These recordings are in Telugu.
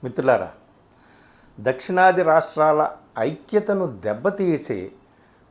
మిత్రులారా, దక్షిణాది రాష్ట్రాల ఐక్యతను దెబ్బతీసే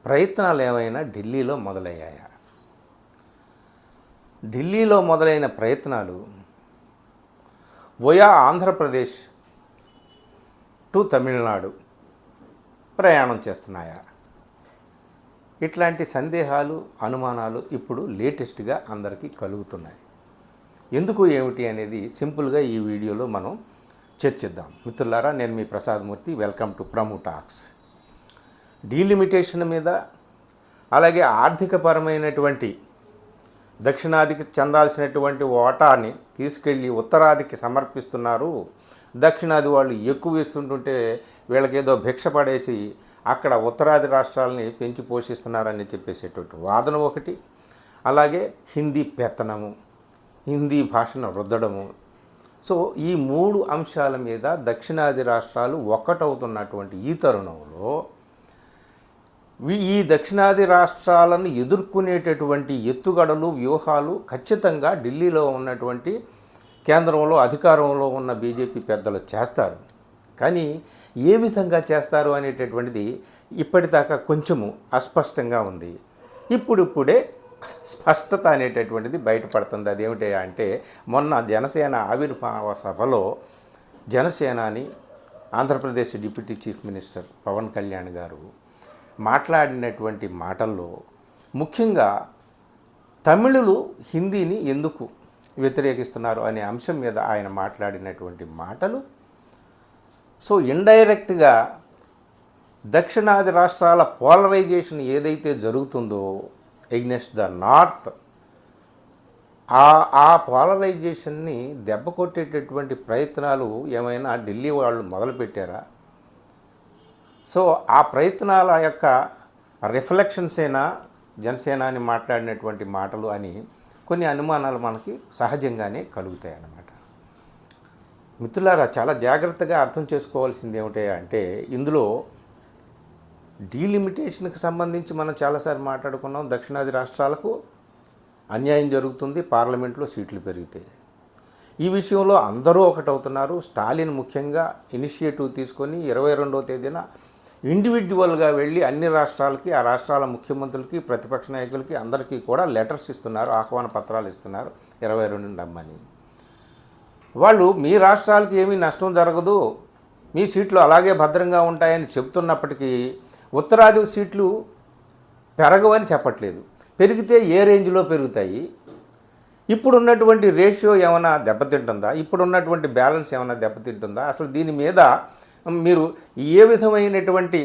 ప్రయత్నాలు ఏమైనా ఢిల్లీలో మొదలయ్యాయా? ఢిల్లీలో మొదలైన ప్రయత్నాలు వయా ఆంధ్రప్రదేశ్ టు తమిళనాడు ప్రయాణం చేస్తున్నాయా? ఇట్లాంటి సందేహాలు, అనుమానాలు ఇప్పుడు లేటెస్ట్గా అందరికీ కలుగుతున్నాయి. ఎందుకు ఏమిటి అనేది సింపుల్గా ఈ వీడియోలో మనం చర్చిద్దాం. మిత్రులారా, నేను మీ ప్రసాదమూర్తి. వెల్కమ్ టు ప్రము టాక్స్. డీలిమిటేషన్ మీద, అలాగే ఆర్థికపరమైనటువంటి దక్షిణాదికి చెందాల్సినటువంటి వాటాని తీసుకెళ్ళి ఉత్తరాదికి సమర్పిస్తున్నారు. దక్షిణాది వాళ్ళు ఎక్కువ ఇస్తుంటుంటే వీళ్ళకేదో భిక్ష పడేసి అక్కడ ఉత్తరాది రాష్ట్రాలని పెంచి పోషిస్తున్నారని చెప్పేసేటువంటి వాదన ఒకటి. అలాగే హిందీ పెత్తనము, హిందీ భాషను రుద్దడము. సో ఈ మూడు అంశాల మీద దక్షిణాది రాష్ట్రాలు ఒక్కటవుతున్నటువంటి ఈ తరుణంలో ఈ దక్షిణాది రాష్ట్రాలను ఎదుర్కొనేటటువంటి ఎత్తుగడలు, వ్యూహాలు ఖచ్చితంగా ఢిల్లీలో ఉన్నటువంటి కేంద్రంలో అధికారంలో ఉన్న బీజేపీ పెద్దలు చేస్తారు. కానీ ఏ విధంగా చేస్తారు అనేటటువంటిది ఇప్పటిదాకా కొంచెము అస్పష్టంగా ఉంది. ఇప్పుడిప్పుడే స్పష్టత అనేటటువంటిది బయటపడుతుంది. అదేమిటి అంటే, మొన్న జనసేన ఆవిర్భావ సభలో జనసేనాని Andhra Pradesh deputy chief minister Pawan Kalyan garu మాట్లాడినటువంటి మాటల్లో ముఖ్యంగా తమిళులు హిందీని ఎందుకు వ్యతిరేకిస్తున్నారు అనే అంశం మీద ఆయన మాట్లాడినటువంటి మాటలు సో ఇండైరెక్ట్గా దక్షిణాది రాష్ట్రాల పోలరైజేషన్ ఏదైతే జరుగుతుందో ఎగ్నెస్ట్ ద నార్త్, ఆ పోలరైజేషన్ని దెబ్బ కొట్టేటటువంటి ప్రయత్నాలు ఏమైనా ఢిల్లీ వాళ్ళు మొదలుపెట్టారా? సో ఆ ప్రయత్నాల యొక్క రిఫ్లెక్షన్సేనా జనసేన అని మాట్లాడినటువంటి మాటలు అని కొన్ని అనుమానాలు మనకి సహజంగానే కలుగుతాయి అన్నమాట. మిత్రులారా, చాలా జాగ్రత్తగా అర్థం చేసుకోవాల్సింది ఏమిటి అంటే, ఇందులో డీలిమిటేషన్కి సంబంధించి మనం చాలాసార్లు మాట్లాడుకున్నాం. దక్షిణాది రాష్ట్రాలకు అన్యాయం జరుగుతుంది, పార్లమెంట్లో సీట్లు పెరిగితాయి. ఈ విషయంలో అందరూ ఒకటవుతున్నారు. స్టాలిన్ ముఖ్యంగా ఇనిషియేటివ్ తీసుకొని 22వ తేదీన ఇండివిజువల్గా వెళ్ళి అన్ని రాష్ట్రాలకి, ఆ రాష్ట్రాల ముఖ్యమంత్రులకి, ప్రతిపక్ష నాయకులకి అందరికీ కూడా లెటర్స్ ఇస్తున్నారు, ఆహ్వాన పత్రాలు ఇస్తున్నారు 22 రమ్మని. వాళ్ళు మీ రాష్ట్రాలకి ఏమీ నష్టం జరగదు, మీ సీట్లు అలాగే భద్రంగా ఉంటాయని చెప్తున్నప్పటికీ ఉత్తరాది సీట్లు పెరగవని చెప్పట్లేదు. పెరిగితే ఏ రేంజ్లో పెరుగుతాయి? ఇప్పుడున్నటువంటి రేషియో ఏమైనా దెబ్బతింటుందా? ఇప్పుడున్నటువంటి బ్యాలెన్స్ ఏమైనా దెబ్బతింటుందా? అసలు దీని మీద మీరు ఏ విధమైనటువంటి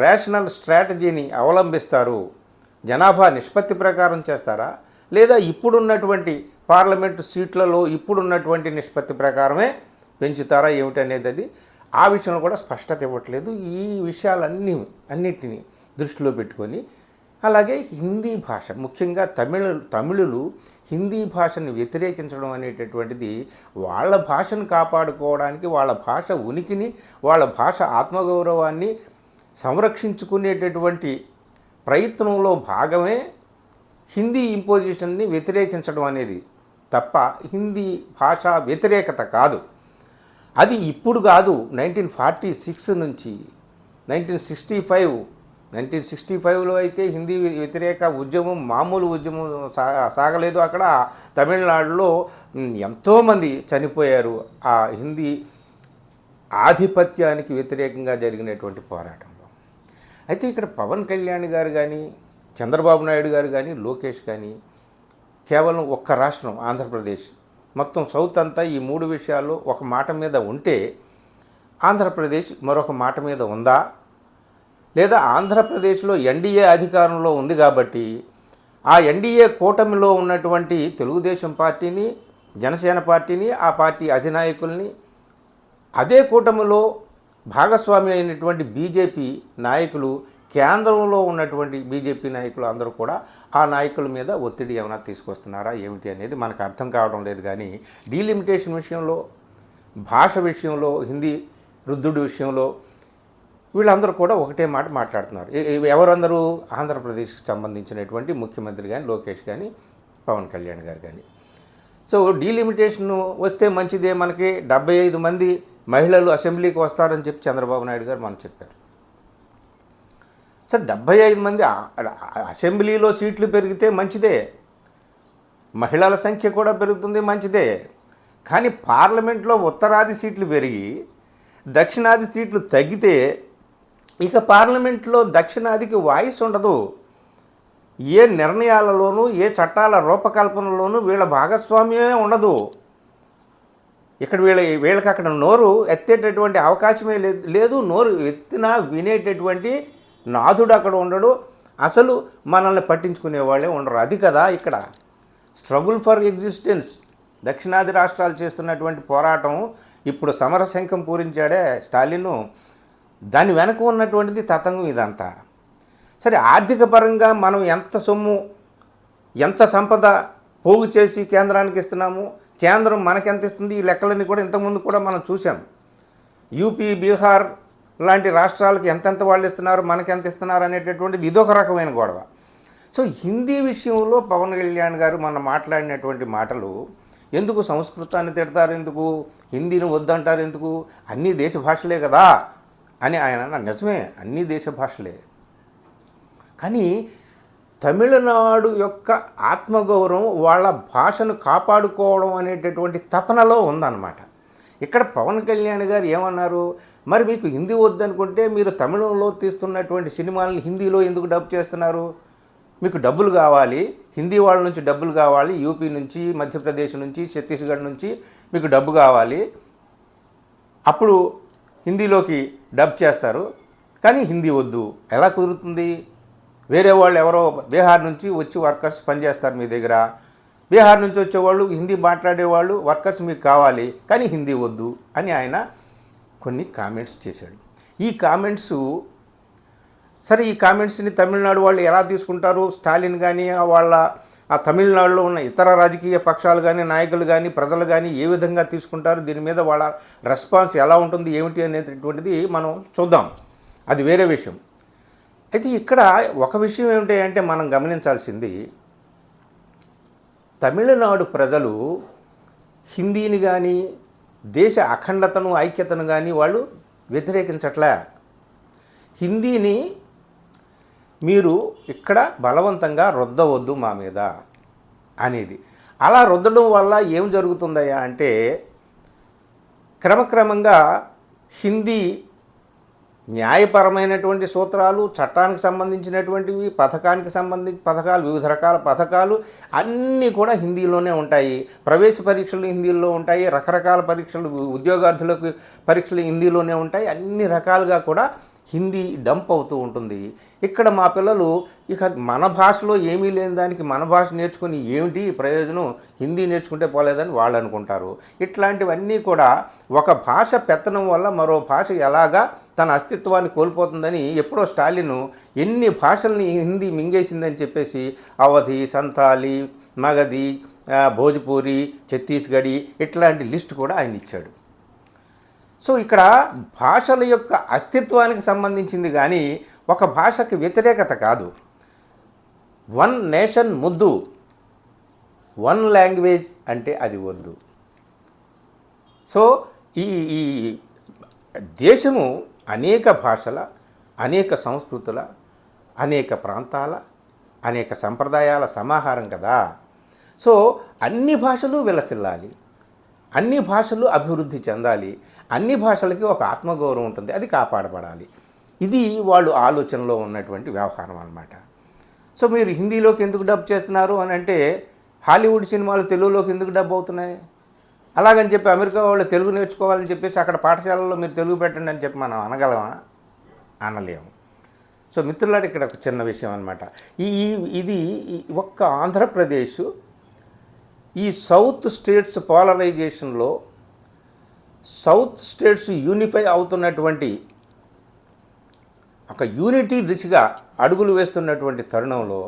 రేషనల్ స్ట్రాటజీని అవలంబిస్తారు? జనాభా నిష్పత్తి ప్రకారం చేస్తారా, లేదా ఇప్పుడున్నటువంటి పార్లమెంటు సీట్లలో ఇప్పుడున్నటువంటి నిష్పత్తి ప్రకారమే పెంచుతారా ఏమిటనేది అది ఆ విషయంలో కూడా స్పష్టత ఇవ్వట్లేదు. ఈ విషయాలన్నిటినీ దృష్టిలో పెట్టుకొని, అలాగే హిందీ భాష, ముఖ్యంగా తమిళులు హిందీ భాషను వ్యతిరేకించడం అనేటటువంటిది వాళ్ళ భాషను కాపాడుకోవడానికి, వాళ్ళ భాష ఉనికిని, వాళ్ళ భాష ఆత్మగౌరవాన్ని సంరక్షించుకునేటటువంటి ప్రయత్నంలో భాగమే హిందీ ఇంపోజిషన్ని వ్యతిరేకించడం అనేది తప్ప హిందీ భాషా వ్యతిరేకత కాదు. అది ఇప్పుడు కాదు, 1946 నుంచి 1965లో అయితే హిందీ వ్యతిరేక ఉద్యమం మామూలు ఉద్యమం సాగలేదు. అక్కడ తమిళనాడులో ఎంతోమంది చనిపోయారు ఆ హిందీ ఆధిపత్యానికి వ్యతిరేకంగా జరిగినటువంటి పోరాటంలో. అయితే ఇక్కడ పవన్ కళ్యాణ్ గారు కానీ, చంద్రబాబు నాయుడు గారు కానీ, లోకేష్ కానీ కేవలం ఒక్క రాష్ట్రం ఆంధ్రప్రదేశ్, మొత్తం సౌత్ అంతా ఈ మూడు విషయాల్లో ఒక మాట మీద ఉంటే ఆంధ్రప్రదేశ్ మరొక మాట మీద ఉందా? లేదా ఆంధ్రప్రదేశ్లో ఎన్డీఏ అధికారంలో ఉంది కాబట్టి ఆ ఎన్డీఏ కూటమిలో ఉన్నటువంటి తెలుగుదేశం పార్టీని, జనసేన పార్టీని, ఆ పార్టీ అధినాయకుల్ని, అదే కూటమిలో భాగస్వామి అయినటువంటి బీజేపీ నాయకులు, కేంద్రంలో ఉన్నటువంటి బీజేపీ నాయకులు అందరూ కూడా ఆ నాయకుల మీద ఒత్తిడి ఏమైనా తీసుకొస్తున్నారా ఏమిటి అనేది మనకు అర్థం కావడం లేదు. కానీ డీలిమిటేషన్ విషయంలో, భాష విషయంలో, హిందీ రుద్దుడు విషయంలో వీళ్ళందరూ కూడా ఒకటే మాట మాట్లాడుతున్నారు. ఎవరందరూ? ఆంధ్రప్రదేశ్కి సంబంధించినటువంటి ముఖ్యమంత్రి కానీ, లోకేష్ కానీ, పవన్ కళ్యాణ్ గారు కానీ. సో డీలిమిటేషన్ వస్తే మంచిదే, మనకి 75 మంది మహిళలు అసెంబ్లీకి వస్తారని చెప్పి చంద్రబాబు నాయుడు గారు మనం చెప్పారు. సార్ 75 మంది అసెంబ్లీలో సీట్లు పెరిగితే మంచిదే, మహిళల సంఖ్య కూడా పెరుగుతుంది, మంచిదే. కానీ పార్లమెంట్లో ఉత్తరాది సీట్లు పెరిగి దక్షిణాది సీట్లు తగ్గితే ఇక పార్లమెంట్లో దక్షిణాదికి వాయిస్ ఉండదు. ఏ నిర్ణయాలలోనూ ఏ చట్టాల రూపకల్పనలోనూ వీళ్ళ భాగస్వామ్యమే ఉండదు. ఇక్కడ వీళ్ళకి అక్కడ నోరు ఎత్తేటటువంటి అవకాశమే లేదు. నోరు ఎత్తినా వినేటటువంటి నాథుడు అక్కడ ఉండడు. అసలు మనల్ని పట్టించుకునే వాళ్ళే ఉండరు. అది కదా ఇక్కడ స్ట్రగుల్ ఫర్ ఎగ్జిస్టెన్స్. దక్షిణాది రాష్ట్రాలు చేస్తున్నటువంటి పోరాటం ఇప్పుడు సమరశంఖం పూరించాడే స్టాలిన్. దాని వెనక ఉన్నటువంటిది తతంగం ఇదంతా. సరే, ఆర్థిక పరంగా మనం ఎంత సొమ్ము ఎంత సంపద పోగు చేసి కేంద్రానికి ఇస్తున్నాము, కేంద్రం మనకెంత ఇస్తుంది, ఈ లెక్కలన్నీ కూడా ఇంతకుముందు కూడా మనం చూసాం. యూపీ, బీహార్ లాంటి రాష్ట్రాలకు ఎంతెంత వాళ్ళు ఇస్తున్నారు, మనకెంత ఇస్తున్నారు అనేటటువంటిది ఇదొక రకమైన గొడవ. సో హిందీ విషయంలో పవన్ కళ్యాణ్ గారు మన మాట్లాడినటువంటి మాటలు, ఎందుకు సంస్కృతాన్ని తిడతారు, ఎందుకు హిందీని వద్దంటారు, ఎందుకు అన్నీ దేశ భాషలే కదా అని ఆయన నిజమే, అన్నీ దేశ భాషలే. కానీ తమిళనాడు యొక్క ఆత్మగౌరవం, వాళ్ళ భాషను కాపాడుకోవడం అనేటటువంటి తపనలో ఉందన్నమాట. ఇక్కడ పవన్ కళ్యాణ్ గారు ఏమన్నారు, మరి మీకు హిందీ వద్దనుకుంటే మీరు తమిళంలో తీస్తున్నటువంటి సినిమాలను హిందీలో ఎందుకు డబ్ చేస్తున్నారు, మీకు డబ్బులు కావాలి, హిందీ వాళ్ళ నుంచి డబ్బులు కావాలి, యూపీ నుంచి, మధ్యప్రదేశ్ నుంచి, ఛత్తీస్గఢ్ నుంచి మీకు డబ్బు కావాలి, అప్పుడు హిందీలోకి డబ్ చేస్తారు, కానీ హిందీ వద్దు. ఎలా కుదురుతుంది? వేరే వాళ్ళు ఎవరో బీహార్ నుంచి వచ్చి వర్కర్స్ పనిచేస్తారు మీ దగ్గర, బీహార్ నుంచి వచ్చేవాళ్ళు హిందీ మాట్లాడేవాళ్ళు వర్కర్స్ మీకు కావాలి, కానీ హిందీ వద్దు అని ఆయన కొన్ని కామెంట్స్ చేశాడు. ఈ కామెంట్స్ సరే, ఈ కామెంట్స్ని తమిళనాడు వాళ్ళు ఎలా తీసుకుంటారు, స్టాలిన్ కానీ వాళ్ళ ఆ తమిళనాడులో ఉన్న ఇతర రాజకీయ పక్షాలు కానీ, నాయకులు కానీ, ప్రజలు కానీ ఏ విధంగా తీసుకుంటారు, దీని మీద వాళ్ళ రెస్పాన్స్ ఎలా ఉంటుంది, ఏమిటి అనేటటువంటిది మనం చూద్దాం, అది వేరే విషయం. అయితే ఇక్కడ ఒక విషయం ఏమిటి అంటే మనం గమనించాల్సింది, తమిళనాడు ప్రజలు హిందీని కానీ దేశ అఖండతను, ఐక్యతను కానీ వాళ్ళు వ్యతిరేకించట్లే. హిందీని మీరు ఇక్కడ బలవంతంగా రుద్దవద్దు మా మీద అనేది. అలా రుద్దడం వల్ల ఏం జరుగుతుందయ్యా అంటే, క్రమక్రమంగా హిందీ న్యాయపరమైనటువంటి సూత్రాలు, చట్టానికి సంబంధించినటువంటివి, పథకాలు, వివిధ రకాల పథకాలు అన్నీ కూడా హిందీలోనే ఉంటాయి. ప్రవేశ పరీక్షలు హిందీలో ఉంటాయి, రకరకాల పరీక్షలు, ఉద్యోగార్థులకు పరీక్షలు హిందీలోనే ఉంటాయి. అన్ని రకాలుగా కూడా హిందీ డంప్ అవుతూ ఉంటుంది. ఇక్కడ మా పిల్లలు ఇక మన భాషలో ఏమీ లేని దానికి మన భాష నేర్చుకుని ఏమిటి ప్రయోజనం, హిందీ నేర్చుకుంటే పోలేదని వాళ్ళు అనుకుంటారు. ఇట్లాంటివన్నీ కూడా ఒక భాష పెత్తనం వల్ల మరో భాష ఎలాగా తన అస్తిత్వాన్ని కోల్పోతుందని ఎప్పుడో స్టాలిన్ ఎన్ని భాషల్ని హిందీ మింగేసిందని చెప్పేసి అవధి, సంతాలి, మగధి, భోజ్పూరి, ఛత్తీస్గఢీ ఇట్లాంటి లిస్ట్ కూడా ఆయన ఇచ్చాడు. సో ఇక్కడ భాషల యొక్క అస్తిత్వానికి సంబంధించింది కానీ ఒక భాషకి వ్యతిరేకత కాదు. వన్ నేషన్ ముద్దు, వన్ లాంగ్వేజ్ అంటే అది వద్దు. సో ఈ దేశము అనేక భాషల, అనేక సంస్కృతుల, అనేక ప్రాంతాల, అనేక సంప్రదాయాల సమాహారం కదా. సో అన్ని భాషలు విలసిల్లాలి, అన్ని భాషలు అభివృద్ధి చెందాలి, అన్ని భాషలకి ఒక ఆత్మగౌరవం ఉంటుంది, అది కాపాడబడాలి. ఇది వాళ్ళు ఆలోచనలో ఉన్నటువంటి వ్యవహారం అన్నమాట. సో మీరు హిందీలోకి ఎందుకు డబ్ చేస్తున్నారు అని అంటే, హాలీవుడ్ సినిమాలు తెలుగులోకి ఎందుకు డబ్ అవుతున్నాయి, అలాగని చెప్పి అమెరికా వాళ్ళు తెలుగు నేర్చుకోవాలని చెప్పేసి అక్కడ పాఠశాలల్లో మీరు తెలుగు పెట్టండి అని చెప్పి మనం అనగలమా? అనలేము. సో మిత్రులారా, ఇక్కడ ఒక చిన్న విషయం అన్నమాట. ఇది ఒక్క ఆంధ్రప్రదేశ్ ఈ south states పోలరైజేషన్లో south states unify అవుతున్నటువంటి ఒక యూనిటీ దిశగా అడుగులు వేస్తున్నటువంటి తరుణంలో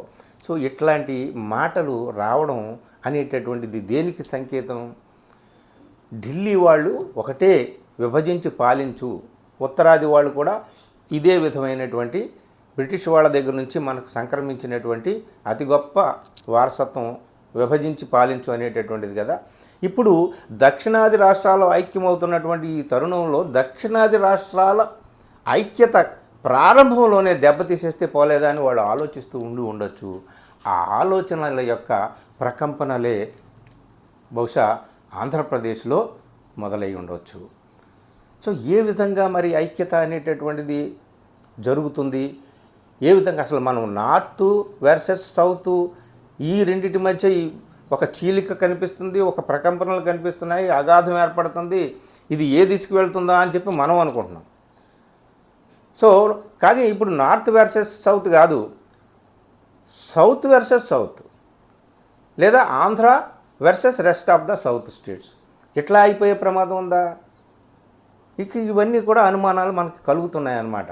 సో ఇట్లాంటి మాటలు రావడం అనేటటువంటిది దేనికి సంకేతం? ఢిల్లీ వాళ్ళు ఒకటే విభజించి పాలించు, ఉత్తరాది వాళ్ళు కూడా ఇదే విధమైనటువంటి బ్రిటిష్ వాళ్ళ దగ్గర నుంచి మనకు సంక్రమించినటువంటి అతి గొప్ప వారసత్వం విభజించి పాలించు అనేటటువంటిది కదా. ఇప్పుడు దక్షిణాది రాష్ట్రాలు ఐక్యమవుతున్నటువంటి ఈ తరుణంలో దక్షిణాది రాష్ట్రాల ఐక్యత ప్రారంభంలోనే దెబ్బతీసేస్తే పోలేదా అని వాళ్ళు ఆలోచిస్తూ ఉండొచ్చు. ఆ ఆలోచనల యొక్క ప్రకంపనలే బహుశా ఆంధ్రప్రదేశ్లో మొదలై ఉండవచ్చు. సో ఏ విధంగా మరి ఐక్యత అనేటటువంటిది జరుగుతుంది, ఏ విధంగా అసలు మనం నార్త్ వర్సెస్ సౌత్ ఈ రెండింటి మధ్య ఒక చీలిక కనిపిస్తుంది, ఒక ప్రకంపనలు కనిపిస్తున్నాయి, అగాధం ఏర్పడుతుంది, ఇది ఏ దిశకు వెళ్తుందా అని చెప్పి మనం అనుకుంటున్నాం. సో కానీ ఇప్పుడు నార్త్ వర్సెస్ సౌత్ కాదు, సౌత్ వర్సెస్ సౌత్ లేదా Andhra versus rest of the south states ఇట్లా అయిపోయే ప్రమాదం ఉందా? ఇక ఇవన్నీ కూడా అనుమానాలు మనకు కలుగుతున్నాయి అన్నమాట.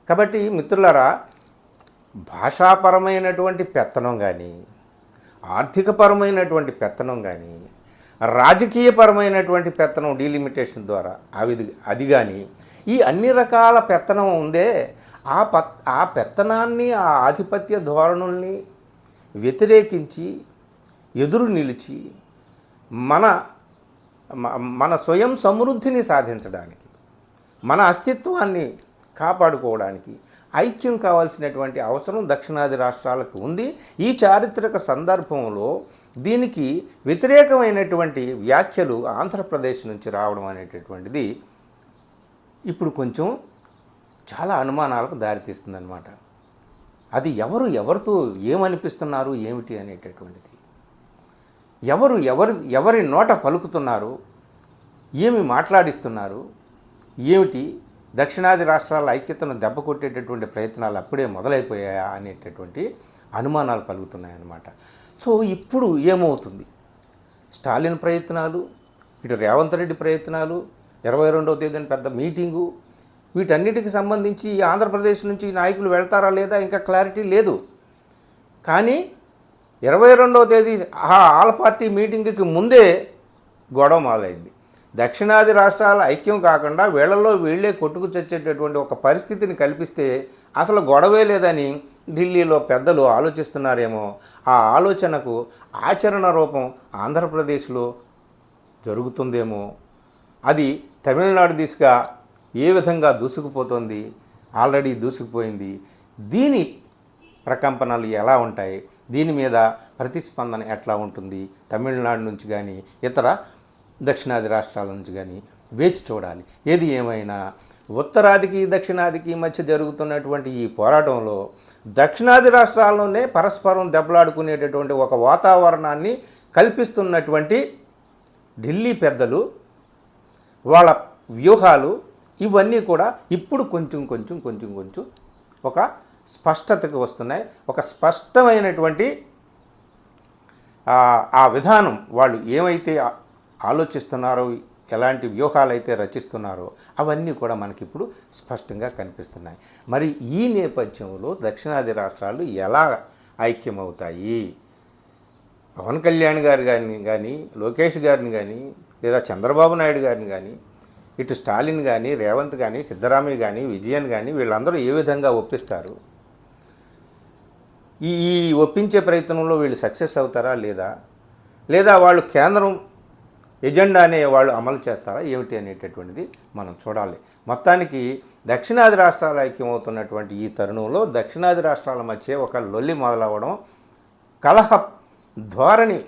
కాబట్టి మిత్రులారా, భాషాపరమైనటువంటి పెత్తనం కానీ, ఆర్థికపరమైనటువంటి పెత్తనం కానీ, రాజకీయపరమైనటువంటి పెత్తనం డీలిమిటేషన్ ద్వారా అది కానీ ఈ అన్ని రకాల పెత్తనం ఉందే, ఆ పెత్తనాన్ని, ఆ ఆధిపత్య ధోరణుల్ని వ్యతిరేకించి ఎదురు నిలిచి మన స్వయం సమృద్ధిని సాధించడానికి, మన అస్తిత్వాన్ని కాపాడుకోవడానికి ఐక్యం కావాల్సినటువంటి అవసరం దక్షిణాది రాష్ట్రాలకు ఉంది. ఈ చారిత్రక సందర్భంలో దీనికి వ్యతిరేకమైనటువంటి వ్యాఖ్యలు ఆంధ్రప్రదేశ్ నుంచి రావడం అనేటటువంటిది ఇప్పుడు కొంచెం చాలా అనుమానాలకు దారితీస్తుందన్నమాట. అది ఎవరితో ఏమనిపిస్తున్నారు ఏమిటి అనేటటువంటిది, ఎవరి నోట పలుకుతున్నారు, ఏమి మాట్లాడిస్తున్నారు ఏమిటి, దక్షిణాది రాష్ట్రాల ఐక్యతను దెబ్బ కొట్టేటటువంటి ప్రయత్నాలు అప్పుడే మొదలైపోయాయా అనేటటువంటి అనుమానాలు కలుగుతున్నాయన్నమాట. సో ఇప్పుడు ఏమవుతుంది, స్టాలిన్ ప్రయత్నాలు, ఇటు రేవంత్ రెడ్డి ప్రయత్నాలు, 22వ తేదీన పెద్ద మీటింగు, వీటన్నిటికి సంబంధించి ఆంధ్రప్రదేశ్ నుంచి నాయకులు వెళ్తారా లేదా ఇంకా క్లారిటీ లేదు. కానీ 22వ తేదీ ఆల్ పార్టీ మీటింగ్కి ముందే గొడవ మొదలైంది. దక్షిణాది రాష్ట్రాల ఐక్యం కాకుండా వీళ్లలో వీళ్లే కొట్టుకు చచ్చేటటువంటి ఒక పరిస్థితిని కల్పిస్తే అసలు గొడవే లేదని ఢిల్లీలో పెద్దలు ఆలోచిస్తున్నారేమో. ఆ ఆలోచనకు ఆచరణ రూపం ఆంధ్రప్రదేశ్లో జరుగుతుందేమో. అది తమిళనాడు దిశగా ఏ విధంగా దూసుకుపోతుంది, ఆల్రెడీ దూసుకుపోయింది. దీని ప్రకంపనలు ఎలా ఉంటాయి, దీని మీద ప్రతిస్పందన ఎట్లా ఉంటుంది, తమిళనాడు నుంచి కానీ ఇతర దక్షిణాది రాష్ట్రాల నుంచి కానీ వేచి చూడాలి. ఏది ఏమైనా ఉత్తరాదికి దక్షిణాదికి మధ్య జరుగుతున్నటువంటి ఈ పోరాటంలో దక్షిణాది రాష్ట్రాల్లోనే పరస్పరం దెబ్బలాడుకునేటటువంటి ఒక వాతావరణాన్ని కల్పిస్తున్నటువంటి ఢిల్లీ పెద్దలు, వాళ్ళ వ్యూహాలు ఇవన్నీ కూడా ఇప్పుడు కొంచెం ఒక స్పష్టతకు వస్తున్నాయి. ఒక స్పష్టమైనటువంటి ఆ విధానం, వాళ్ళు ఏమైతే ఆలోచిస్తున్నారో, ఎలాంటి వ్యూహాలు అయితే రచిస్తున్నారో అవన్నీ కూడా మనకిప్పుడు స్పష్టంగా కనిపిస్తున్నాయి. మరి ఈ నేపథ్యంలో దక్షిణాది రాష్ట్రాలు ఎలా ఐక్యమవుతాయి? పవన్ కళ్యాణ్ గారు కానీ లోకేష్ గారిని కానీ లేదా చంద్రబాబు నాయుడు గారిని కానీ, ఇటు స్టాలిన్ కానీ రేవంత్ కానీ సిద్ధరామయ్య కానీ విజయన్ కానీ వీళ్ళందరూ ఏ విధంగా ఒప్పిస్తారు? ఈ ఒప్పించే ప్రయత్నంలో వీళ్ళు సక్సెస్ అవుతారా లేదా వాళ్ళు కేంద్రం ఎజెండానే వాళ్ళు అమలు చేస్తారా ఏమిటి అనేటటువంటిది మనం చూడాలి. మొత్తానికి దక్షిణాది రాష్ట్రాలు ఐక్యమవుతున్నటువంటి ఈ తరుణంలో దక్షిణాది రాష్ట్రాల మధ్య ఒక లొల్లి మొదలవ్వడం, కలహ ధోరణి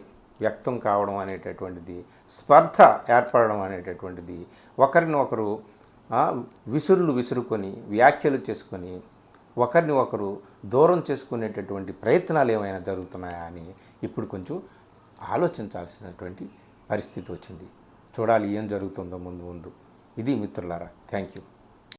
వ్యక్తం కావడం అనేటటువంటిది, స్పర్ధ ఏర్పడడం అనేటటువంటిది, ఒకరిని ఒకరు విసురుకొని వ్యాఖ్యలు చేసుకొని ఒకరిని ఒకరు దూరం చేసుకునేటటువంటి ప్రయత్నాలు ఏమైనా జరుగుతున్నాయా అని ఇప్పుడు కొంచెం ఆలోచించాల్సినటువంటి పరిస్థితి వచ్చింది. చూడాలి ఏం జరుగుతుందో ముందు. ఇది మిత్రులారా. Thank you.